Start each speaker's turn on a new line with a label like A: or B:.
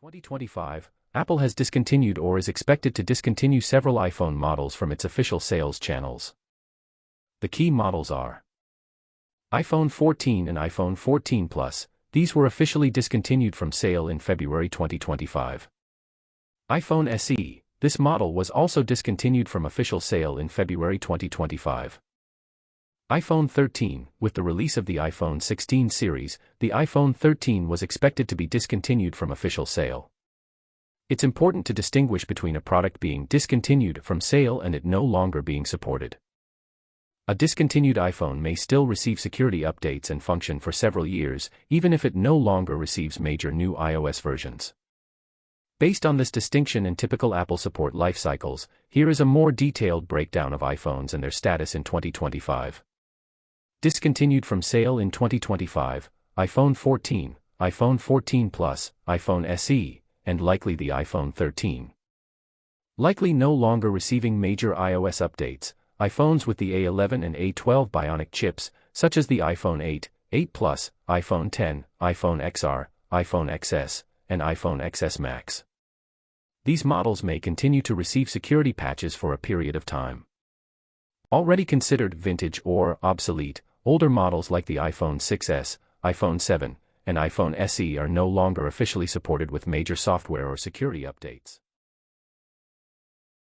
A: 2025, Apple has discontinued or is expected to discontinue several iPhone models from its official sales channels. The key models are iPhone 14 and iPhone 14 Plus. These were officially discontinued from sale in February 2025. iPhone SE. This model was also discontinued from official sale in February 2025. iPhone 13. With the release of the iPhone 16 series, the iPhone 13 was expected to be discontinued from official sale. It's important to distinguish between a product being discontinued from sale and it no longer being supported. A discontinued iPhone may still receive security updates and function for several years, even if it no longer receives major new iOS versions. Based on this distinction and typical Apple support life cycles, here is a more detailed breakdown of iPhones and their status in 2025. Discontinued from sale in 2025, iPhone 14, iPhone 14 Plus, iPhone SE, and likely the iPhone 13. Likely no longer receiving major iOS updates, iPhones with the A11 and A12 Bionic chips, such as the iPhone 8, 8 Plus, iPhone 10, iPhone XR, iPhone XS, and iPhone XS Max. These models may continue to receive security patches for a period of time. Already considered vintage or obsolete, older models like the iPhone 6s, iPhone 7, and iPhone SE are no longer officially supported with major software or security updates.